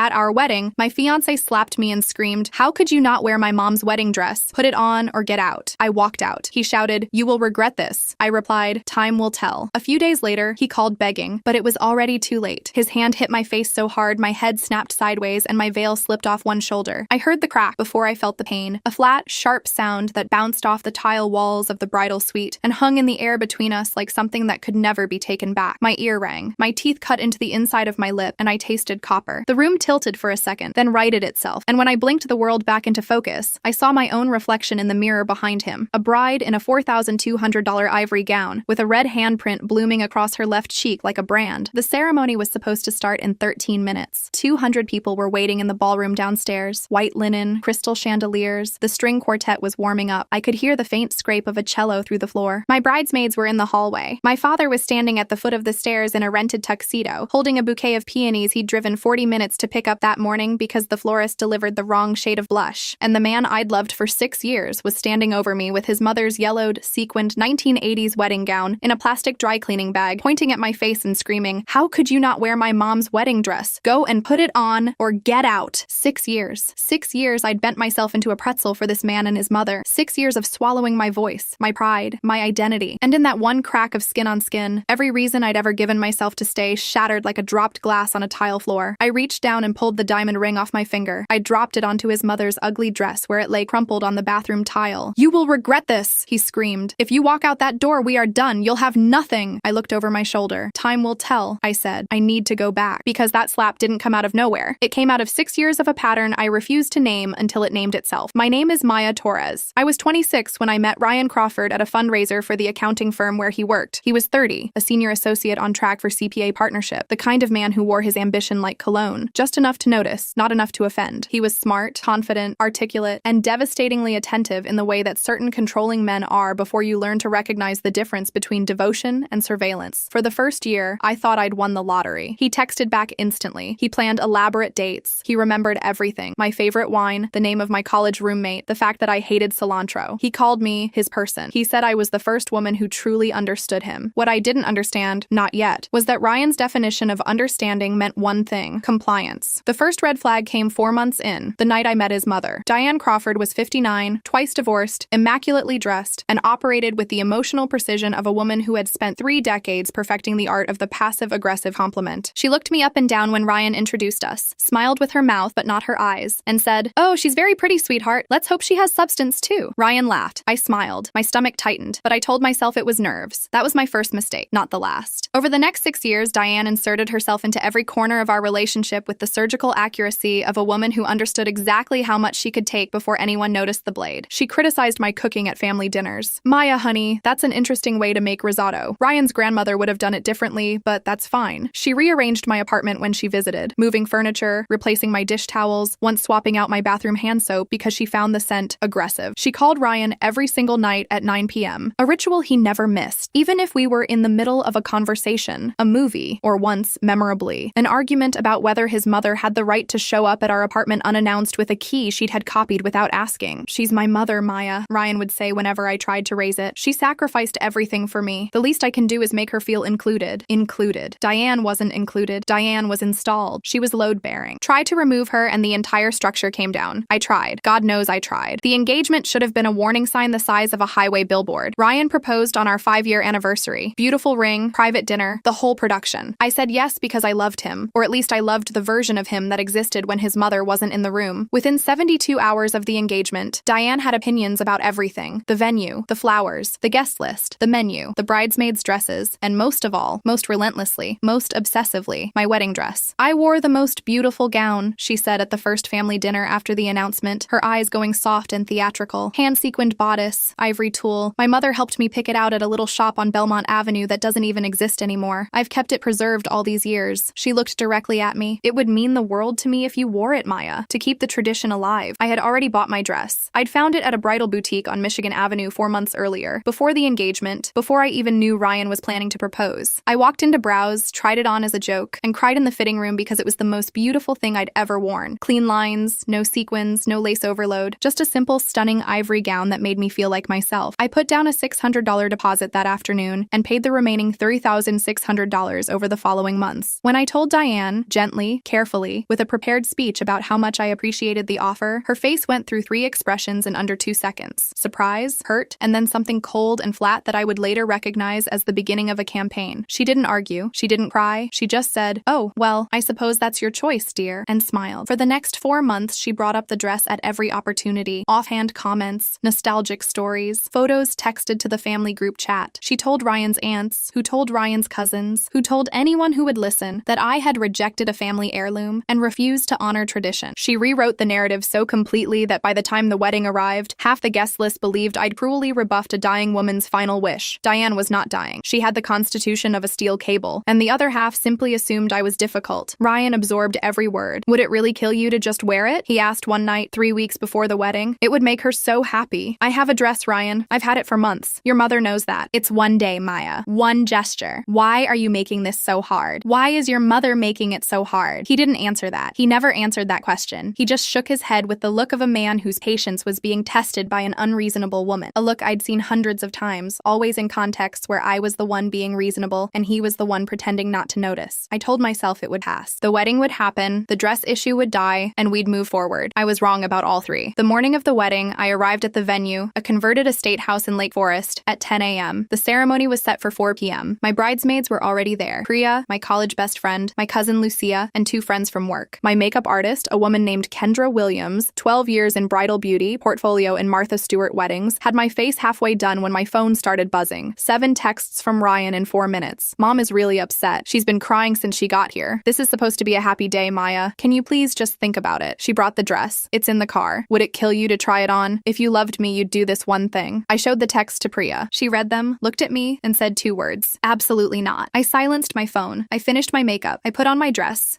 At our wedding, my fiancé slapped me and screamed, "How could you not wear my mom's wedding dress? Put it on or get out." I walked out. He shouted, "You will regret this." I replied, "Time will tell." A few days later, he called begging, but it was already too late. His hand hit my face so hard my head snapped sideways and my veil slipped off one shoulder. I heard the crack before I felt the pain, a flat, sharp sound that bounced off the tile walls of the bridal suite and hung in the air between us like something that could never be taken back. My ear rang. My teeth cut into the inside of my lip, and I tasted copper. The room tilted for a second, then righted itself, and when I blinked the world back into focus, I saw my own reflection in the mirror behind him, a bride in a $4,200 ivory gown, with a red handprint blooming across her left cheek like a brand. The ceremony was supposed to start in 13 minutes. 200 people were waiting in the ballroom downstairs. White linen, crystal chandeliers. The string quartet was warming up. I could hear the faint scrape of a cello through the floor. My bridesmaids were in the hallway. My father was standing at the foot of the stairs in a rented tuxedo, holding a bouquet of peonies he'd driven 40 minutes to pick up that morning because the florist delivered the wrong shade of blush. And the man I'd loved for 6 years was standing over me with his mother's yellowed, sequined 1980s wedding gown in a plastic dry cleaning bag, pointing at my face and screaming, "How could you not wear my mom's wedding dress? Go and put it on or get out." 6 years. 6 years I'd bent myself into a pretzel for this man and his mother. 6 years of swallowing my voice, my pride, my identity. And in that one crack of skin on skin, every reason I'd ever given myself to stay shattered like a dropped glass on a tile floor. I reached down and pulled the diamond ring off my finger. I dropped it onto his mother's ugly dress where it lay crumpled on the bathroom tile. "You will regret this," he screamed. "If you walk out that door, we are done. You'll have nothing." I looked over my shoulder. "Time will tell," I said. "I need to go back." Because that slap didn't come out of nowhere. It came out of 6 years of a pattern I refused to name until it named itself. My name is Maya Torres. I was 26 when I met Ryan Crawford at a fundraiser for the accounting firm where he worked. He was 30, a senior associate on track for CPA partnership, the kind of man who wore his ambition like cologne. Just enough to notice, not enough to offend. He was smart, confident, articulate, and devastatingly attentive in the way that certain controlling men are before you learn to recognize the difference between devotion and surveillance. For the first year, I thought I'd won the lottery. He texted back instantly. He planned elaborate dates. He remembered everything. My favorite wine, the name of my college roommate, the fact that I hated cilantro. He called me his person. He said I was the first woman who truly understood him. What I didn't understand, not yet, was that Ryan's definition of understanding meant one thing: compliance. The first red flag came 4 months in, the night I met his mother. Diane Crawford was 59, twice divorced, immaculately dressed, and operated with the emotional precision of a woman who had spent 3 decades perfecting the art of the passive-aggressive compliment. She looked me up and down when Ryan introduced us, smiled with her mouth but not her eyes, and said, "Oh, she's very pretty, sweetheart. Let's hope she has substance too." Ryan laughed. I smiled. My stomach tightened, but I told myself it was nerves. That was my first mistake, not the last. Over the next 6 years, Diane inserted herself into every corner of our relationship with the surgical accuracy of a woman who understood exactly how much she could take before anyone noticed the blade. She criticized my cooking at family dinners. "Maya, honey, that's an interesting way to make risotto. Ryan's grandmother would have done it differently, but that's fine." She rearranged my apartment when she visited, moving furniture, replacing my dish towels, once swapping out my bathroom hand soap because she found the scent aggressive. She called Ryan every single night at 9 p.m., a ritual he never missed, even if we were in the middle of a conversation, a movie, or once, memorably, an argument about whether his mother had the right to show up at our apartment unannounced with a key she'd had copied without asking. "She's my mother, Maya," Ryan would say whenever I tried to raise it. "She sacrificed everything for me. The least I can do is make her feel included." Included. Diane wasn't included. Diane was installed. She was load-bearing. Try to remove her and the entire structure came down. I tried. God knows I tried. The engagement should have been a warning sign the size of a highway billboard. Ryan proposed on our 5-year anniversary. Beautiful ring, private dinner, the whole production. I said yes because I loved him, or at least I loved the version of him that existed when his mother wasn't in the room. Within 72 hours of the engagement, Diane had opinions about everything: the venue, the flowers, the guest list, the menu, the bridesmaids' dresses, and most of all, most relentlessly, most obsessively, my wedding dress. "I wore the most beautiful gown," she said at the first family dinner after the announcement, her eyes going soft and theatrical. "Hand-sequined bodice, ivory tulle. My mother helped me pick it out at a little shop on Belmont Avenue that doesn't even exist anymore. I've kept it preserved all these years." She looked directly at me. "It would mean the world to me if you wore it, Maya, to keep the tradition alive." I had already bought my dress. I'd found it at a bridal boutique on Michigan Avenue 4 months earlier, before the engagement, before I even knew Ryan was planning to propose. I walked in to browse, tried it on as a joke, and cried in the fitting room because it was the most beautiful thing I'd ever worn. Clean lines, no sequins, no lace overload, just a simple, stunning ivory gown that made me feel like myself. I put down a $600 deposit that afternoon and paid the remaining $3,600 over the following months. When I told Diane, gently, carefully, thankfully, with a prepared speech about how much I appreciated the offer. Her face went through 3 expressions in under 2 seconds: surprise, hurt, and then something cold and flat that I would later recognize as the beginning of a campaign. She didn't argue, she didn't cry, she just said, "Oh, well, I suppose that's your choice, dear," and smiled. For the next 4 months, she brought up the dress at every opportunity. Offhand comments, nostalgic stories, photos texted to the family group chat. She told Ryan's aunts, who told Ryan's cousins, who told anyone who would listen, that I had rejected a family heirloom and refused to honor tradition. She rewrote the narrative so completely that by the time the wedding arrived, half the guest list believed I'd cruelly rebuffed a dying woman's final wish. Diane was not dying. She had the constitution of a steel cable, and the other half simply assumed I was difficult. Ryan absorbed every word. "Would it really kill you to just wear it?" he asked one night 3 weeks before the wedding. "It would make her so happy. I have a dress, Ryan. I've had it for months. Your mother knows that. It's one day, Maya. One gesture. Why are you making this so hard? Why is your mother making it so hard?" He didn't answer that. He never answered that question. He just shook his head with the look of a man whose patience was being tested by an unreasonable woman. A look I'd seen hundreds of times, always in contexts where I was the one being reasonable and he was the one pretending not to notice. I told myself it would pass. The wedding would happen, the dress issue would die, and we'd move forward. I was wrong about all 3. The morning of the wedding, I arrived at the venue, a converted estate house in Lake Forest, at 10 a.m. The ceremony was set for 4 p.m. My bridesmaids were already there. Priya, my college best friend, my cousin Lucia, and 2 friends from work. My makeup artist, a woman named Kendra Williams, 12 years in bridal beauty, portfolio in Martha Stewart weddings, had my face halfway done when my phone started buzzing. 7 texts from Ryan in 4 minutes. "Mom is really upset. She's been crying since she got here. This is supposed to be a happy day, Maya. Can you please just think about it? She brought the dress. It's in the car. Would it kill you to try it on? If you loved me, you'd do this one thing." I showed the text to Priya. She read them, looked at me, and said 2 words: "Absolutely not." I silenced my phone. I finished my makeup. I put on my dress,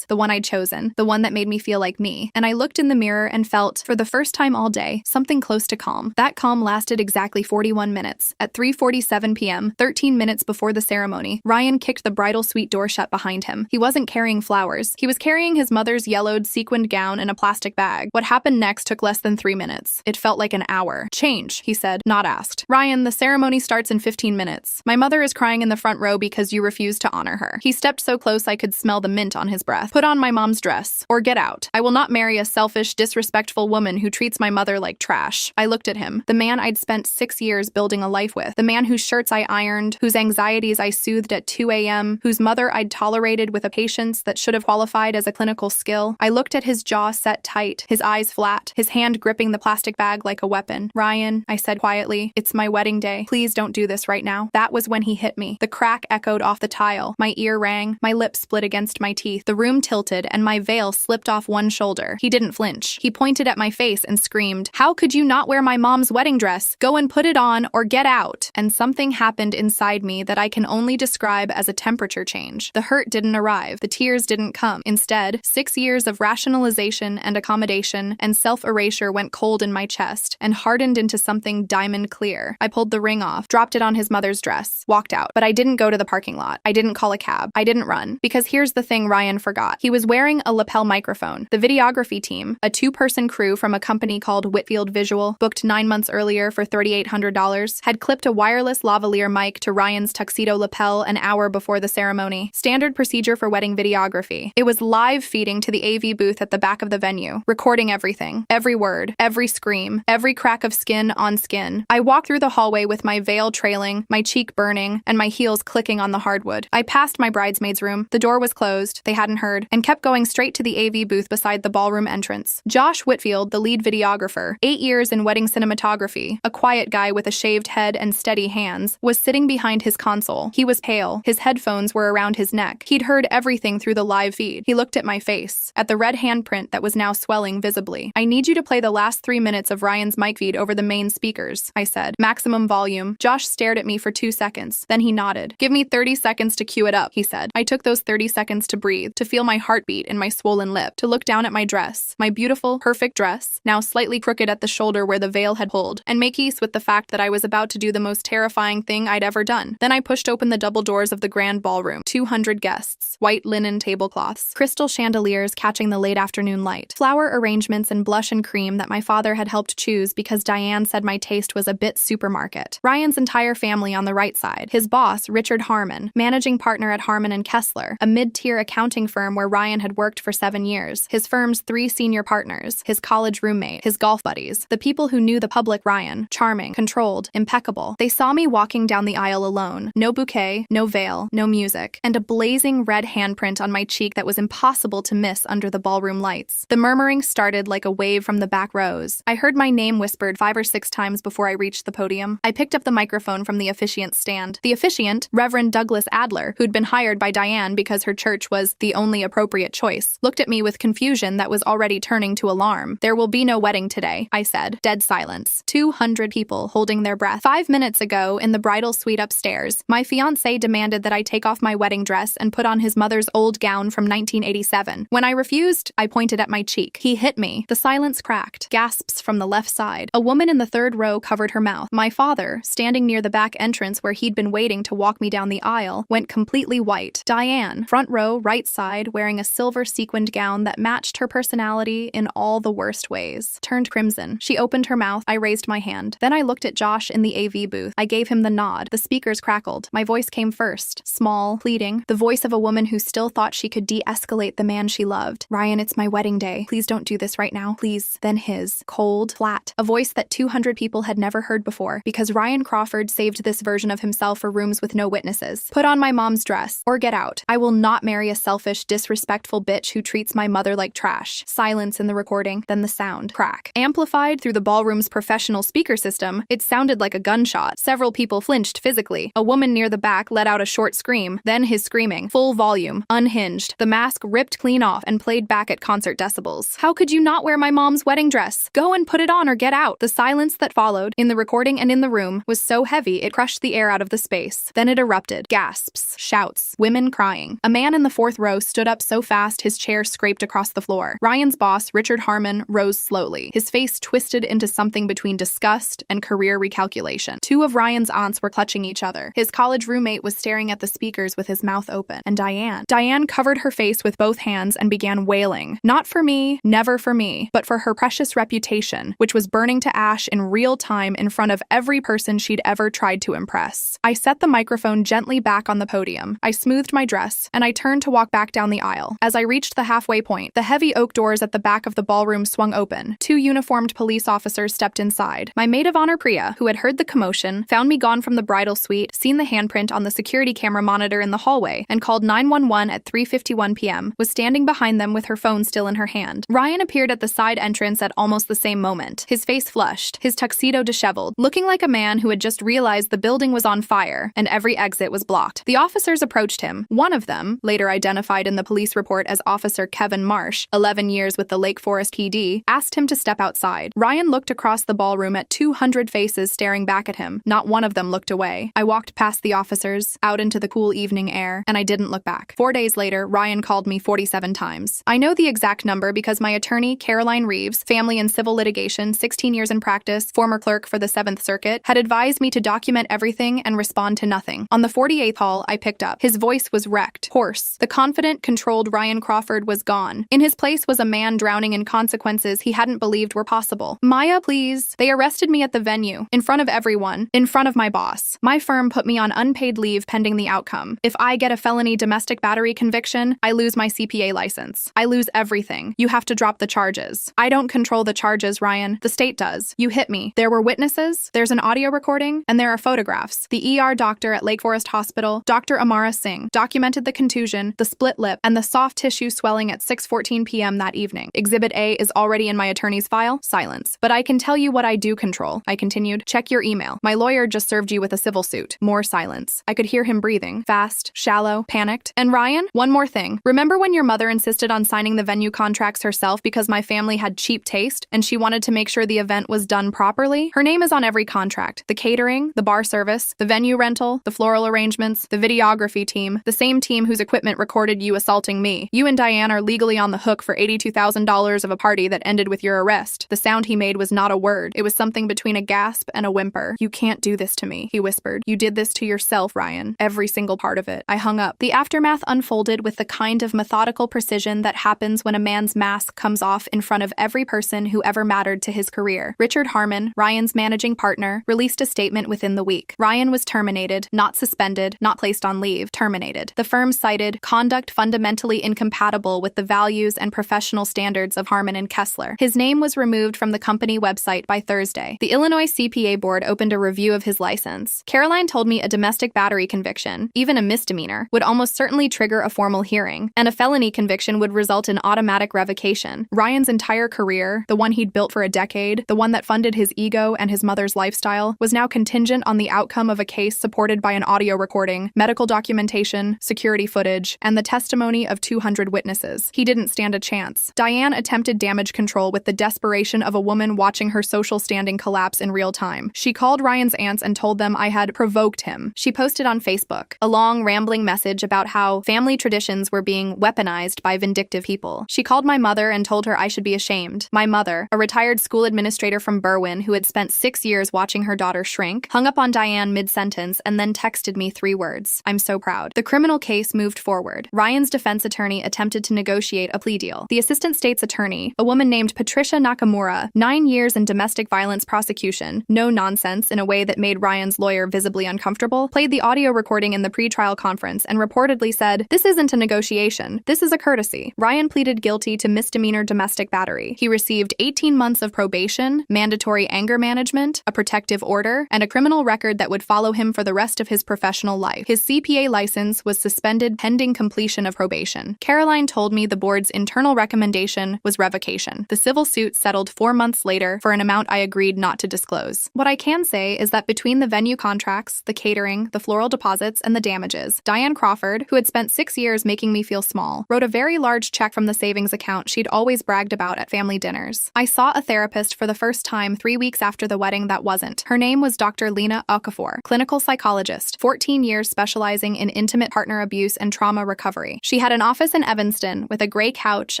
the one I'd chosen, the one that made me feel like me. And I looked in the mirror and felt, for the first time all day, something close to calm. That calm lasted exactly 41 minutes. At 3:47 p.m., 13 minutes before the ceremony, Ryan kicked the bridal suite door shut behind him. He wasn't carrying flowers. He was carrying his mother's yellowed, sequined gown in a plastic bag. What happened next took less than 3 minutes. It felt like an hour. "Change," he said, not asked. "Ryan, the ceremony starts in 15 minutes. My mother is crying in the front row because you refused to honor her." He stepped so close I could smell the mint on his breath. "Put on my mom's dress, or get out. I will not marry a selfish, disrespectful woman who treats my mother like trash." I looked at him, the man I'd spent 6 years building a life with, the man whose shirts I ironed, whose anxieties I soothed at 2 a.m., whose mother I'd tolerated with a patience that should have qualified as a clinical skill. I looked at his jaw set tight, his eyes flat, his hand gripping the plastic bag like a weapon. "Ryan," I said quietly, "it's my wedding day. Please don't do this right now." That was when he hit me. The crack echoed off the tile. My ear rang, my lips split against my teeth. The room tilted, and my veil slipped off one shoulder. He didn't flinch. He pointed at my face and screamed, "How could you not wear my mom's wedding dress? Go and put it on, or get out." And something happened inside me that I can only describe as a temperature change. The hurt didn't arrive. The tears didn't come. Instead, 6 years of rationalization and accommodation and self-erasure went cold in my chest and hardened into something diamond clear. I pulled the ring off, dropped it on his mother's dress, walked out. But I didn't go to the parking lot. I didn't call a cab. I didn't run. Because here's the thing Ryan forgot. He was wearing a lapel microphone. The videography team, a 2-person crew from a company called Whitfield Visual, booked 9 months earlier for $3,800, had clipped a wireless lavalier mic to Ryan's tuxedo lapel an hour before the ceremony. Standard procedure for wedding videography. It was live feeding to the AV booth at the back of the venue, recording everything. Every word, every scream, every crack of skin on skin. I walked through the hallway with my veil trailing, my cheek burning, and my heels clicking on the hardwood. I passed my bridesmaid's room. The door was closed. They hadn't heard, and kept going straight to the AV booth beside the ballroom entrance. Josh Whitfield, the lead videographer, 8 years in wedding cinematography, a quiet guy with a shaved head and steady hands, was sitting behind his console. He was pale. His headphones were around his neck. He'd heard everything through the live feed. He looked at my face, at the red handprint that was now swelling visibly. "I need you to play the last 3 minutes of Ryan's mic feed over the main speakers," I said. "Maximum volume." Josh stared at me for 2 seconds. Then he nodded. "Give me 30 seconds to cue it up," he said. I took those 30 seconds to breathe, to feel my heartbeat in my swollen lip, to look down at my dress, my beautiful, perfect dress, now slightly crooked at the shoulder where the veil had pulled, and make peace with the fact that I was about to do the most terrifying thing I'd ever done. Then I pushed open the double doors of the grand ballroom. 200 guests, white linen tablecloths, crystal chandeliers catching the late afternoon light, flower arrangements and blush and cream that my father had helped choose because Diane said my taste was a bit supermarket. Ryan's entire family on the right side, his boss, Richard Harmon, managing partner at Harmon & Kessler, a mid-tier accounting firm firm where Ryan had worked for 7 years, his firm's 3 senior partners, his college roommate, his golf buddies, the people who knew the public Ryan, charming, controlled, impeccable. They saw me walking down the aisle alone, no bouquet, no veil, no music, and a blazing red handprint on my cheek that was impossible to miss under the ballroom lights. The murmuring started like a wave from the back rows. I heard my name whispered 5 or 6 times before I reached the podium. I picked up the microphone from the officiant's stand. The officiant, Reverend Douglas Adler, who'd been hired by Diane because her church was the only appropriate choice, looked at me with confusion that was already turning to alarm. "There will be no wedding today," I said. Dead silence. 200 people holding their breath. 5 minutes ago, in the bridal suite upstairs, my fiancé demanded that I take off my wedding dress and put on his mother's old gown from 1987. When I refused, I pointed at my cheek. He hit me. The silence cracked. Gasps from the left side. A woman in the 3rd row covered her mouth. My father, standing near the back entrance where he'd been waiting to walk me down the aisle, went completely white. Diane, front row, right side, wearing a silver sequined gown that matched her personality in all the worst ways, turned crimson. She opened her mouth. I raised my hand. Then I looked at Josh in the AV booth. I gave him the nod. The speakers crackled. My voice came first, small, pleading, the voice of a woman who still thought she could de-escalate the man she loved. "Ryan, it's my wedding day. Please don't do this right now. Please." Then his, cold, flat, a voice that 200 people had never heard before, because Ryan Crawford saved this version of himself for rooms with no witnesses. "Put on my mom's dress, or get out. I will not marry a selfish, disrespectful bitch who treats my mother like trash." Silence in the recording, then the sound. Crack. Amplified through the ballroom's professional speaker system, it sounded like a gunshot. Several people flinched physically. A woman near the back let out a short scream, then his screaming, full volume, unhinged. The mask ripped clean off and played back at concert decibels. "How could you not wear my mom's wedding dress? Go and put it on or get out." The silence that followed, in the recording and in the room, was so heavy it crushed the air out of the space. Then it erupted. Gasps, shouts, women crying. A man in the 4th row stood up so fast his chair scraped across the floor. Ryan's boss, Richard Harmon, rose slowly. His face twisted into something between disgust and career recalculation. 2 of Ryan's aunts were clutching each other. His college roommate was staring at the speakers with his mouth open. And Diane covered her face with both hands and began wailing. Not for me, never for me, but for her precious reputation, which was burning to ash in real time in front of every person she'd ever tried to impress. I set the microphone gently back on the podium. I smoothed my dress, and I turned to walk back down the aisle. As I reached the halfway point, the heavy oak doors at the back of the ballroom swung open. 2 uniformed police officers stepped inside. My maid of honor, Priya, who had heard the commotion, found me gone from the bridal suite, seen the handprint on the security camera monitor in the hallway, and called 911 at 3:51 p.m., was standing behind them with her phone still in her hand. Ryan appeared at the side entrance at almost the same moment. His face flushed, his tuxedo disheveled, looking like a man who had just realized the building was on fire and every exit was blocked. The officers approached him. One of them, later identified in the police report as Officer Kevin Marsh, 11 years with the Lake Forest PD, asked him to step outside. Ryan looked across the ballroom at 200 faces staring back at him. Not one of them looked away. I walked past the officers, out into the cool evening air, and I didn't look back. 4 days later, Ryan called me 47 times. I know the exact number because my attorney, Caroline Reeves, family and civil litigation, 16 years in practice, former clerk for the 7th Circuit, had advised me to document everything and respond to nothing. On the 48th call, I picked up. His voice was wrecked, hoarse. The confident, controlled Ryan Crawford was gone. In his place was a man drowning in consequences he hadn't believed were possible. "Maya, please." They arrested me at the venue, in front of everyone, in front of my boss. My firm put me on unpaid leave pending the outcome. If I get a felony domestic battery conviction, I lose my CPA license. I lose everything. You have to drop the charges. I don't control the charges, Ryan. The state does. You hit me. There were witnesses, there's an audio recording, and there are photographs. The ER doctor at Lake Forest Hospital, Dr. Amara Singh, documented the contusion, the split lip, and the soft tissue swelling at 6:14 p.m. that evening. Exhibit A is already in my attorney's file. Silence. But I can tell you what I do control. I continued. Check your email. My lawyer just served you with a civil suit. More silence. I could hear him breathing. Fast, shallow, panicked. And Ryan, one more thing. Remember when your mother insisted on signing the venue contracts herself because my family had cheap taste and she wanted to make sure the event was done properly? Her name is on every contract. The catering, the bar service, the venue rental, the floral arrangements, the videography team, the same team whose equipment recorded you assaulting me. You and Diane are legally on the hook for $82,000 of a party that ended with your arrest. The sound he made was not a word. It was something between a gasp and a whimper. "You can't do this to me," he whispered. "You did this to yourself, Ryan. Every single part of it." I hung up. The aftermath unfolded with the kind of methodical precision that happens when a man's mask comes off in front of every person who ever mattered to his career. Richard Harmon, Ryan's managing partner, released a statement within the week. Ryan was terminated, not suspended, not placed on leave, terminated. The firm cited conduct fundamentally incompatible with the values and professional standards of Harmon and Kessler. His name was removed from the company website by Thursday. The Illinois CPA board opened a review of his license. Caroline told me a domestic battery conviction, even a misdemeanor, would almost certainly trigger a formal hearing, and a felony conviction would result in automatic revocation. Ryan's entire career, the one he'd built for a decade, the one that funded his ego and his mother's lifestyle, was now contingent on the outcome of a case supported by an audio recording, medical documentation, security footage, and the testimony of 200 witnesses. He didn't stand a chance. Diane attempted damage control with the desperation of a woman watching her social standing collapse in real time. She called Ryan's aunts and told them I had provoked him. She posted on Facebook a long, rambling message about how family traditions were being weaponized by vindictive people. She called my mother and told her I should be ashamed. My mother, a retired school administrator from Berwyn who had spent 6 years watching her daughter shrink, hung up on Diane mid-sentence and then texted me 3 words: "I'm so proud." The criminal case moved forward. Ryan's defense attorney attempted to negotiate a plea deal. The assistant state's attorney, a woman named Patricia Nakamura, 9 years in domestic violence prosecution, no nonsense in a way that made Ryan's lawyer visibly uncomfortable, played the audio recording in the pretrial conference and reportedly said, "This isn't a negotiation. This is a courtesy." Ryan pleaded guilty to misdemeanor domestic battery. He received 18 months of probation, mandatory anger management, a protective order, and a criminal record that would follow him for the rest of his professional life. His CPA license was suspended pending completion of probation. Caroline told me the board's internal recommendation was revocation. The civil suit settled 4 months later for an amount I agreed not to disclose. What I can say is that between the venue contracts, the catering, the floral deposits, and the damages, Diane Crawford, who had spent 6 years making me feel small, wrote a very large check from the savings account she'd always bragged about at family dinners. I saw a therapist for the first time 3 weeks after the wedding that wasn't. Her name was Dr. Lena Okafor, clinical psychologist, 14 years specializing in intimate partner abuse and trauma recovery. She had an office in Evanston with a gray couch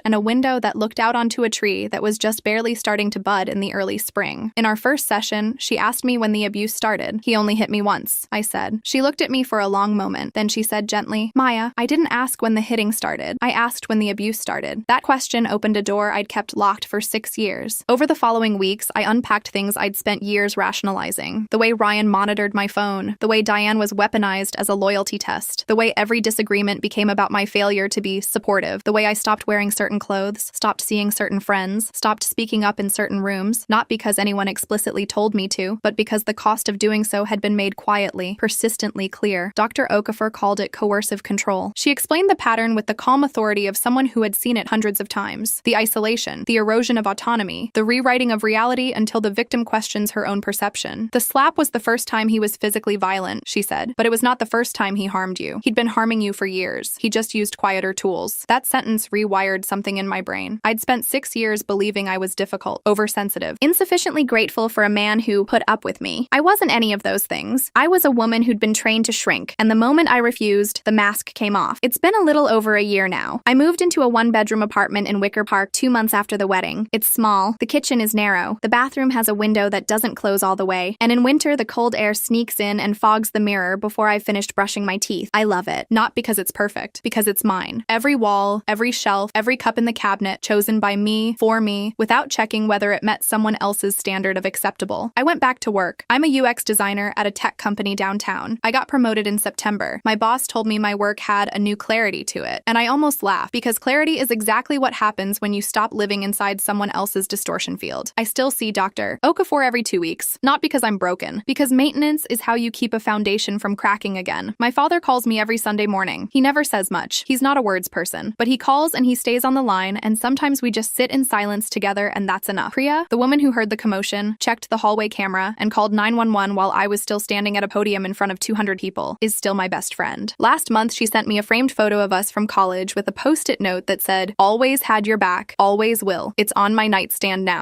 and a window that looked out onto a tree that was just barely starting to bud in the early spring. In our first session, she asked me when the abuse started. "He only hit me once," I said. She looked at me for a long moment. Then she said gently, "Maya, I didn't ask when the hitting started. I asked when the abuse started." That question opened a door I'd kept locked for 6 years. Over the following weeks, I unpacked things I'd spent years rationalizing. The way Ryan monitored my phone, the way Diane was weaponized as a loyalty test, the way every disagreement became about my failure to be supportive, the way I stopped wearing certain clothes, stopped seeing certain friends, stopped speaking up in certain rooms, not because anyone explicitly told me to, but because the cost of doing so had been made quietly, persistently clear. Dr. Okafor called it coercive control. She explained the pattern with the calm authority of someone who had seen it hundreds of times. The isolation, the erosion of autonomy, the rewriting of reality until the victim questions her own perception. "The slap was the first time he was physically violent," she said, "but it was not the first time he harmed you. He'd been harming you for years. He just used quieter tools." That sentence rewired something in my brain. I'd spent 6 years believing I was difficult, oversensitive, insufficiently grateful for a man who put up with me. I wasn't any of those things. I was a woman who'd been trained to shrink, and the moment I refused, the mask came off. It's been a little over a year now. I moved into a 1-bedroom apartment in Wicker Park 2 months after the wedding. It's small, the kitchen is narrow, the bathroom has a window that doesn't close all the way, and in winter the cold air sneaks in and fogs the mirror before I've finished brushing my teeth. I love it. Not because it's perfect, because it's mine. Every wall, every shelf, every cup in the cabinet chosen by me, for me, without checking whether it met someone else's standard of acceptable. I went back to work. I'm a UX designer at a tech company downtown. I got promoted in September. My boss told me my work had a new clarity to it, and I almost laughed because clarity is exactly what happens when you stop living inside someone else's distortion field. I still see Dr. Okafor every 2 weeks, not because I'm broken, because maintenance is how you keep a foundation from cracking again. My father calls me every Sunday morning. He never says much. He's not a words person, but he calls and he stays on the line, and sometimes we just sit in silence together and that's enough. Priya, the woman who heard the commotion, checked the hallway camera, and called 911 while I was still standing at a podium in front of 200 people, is still my best friend. Last month, she sent me a framed photo of us from college with a post-it note that said, "Always had your back, always will. It's on my nightstand now."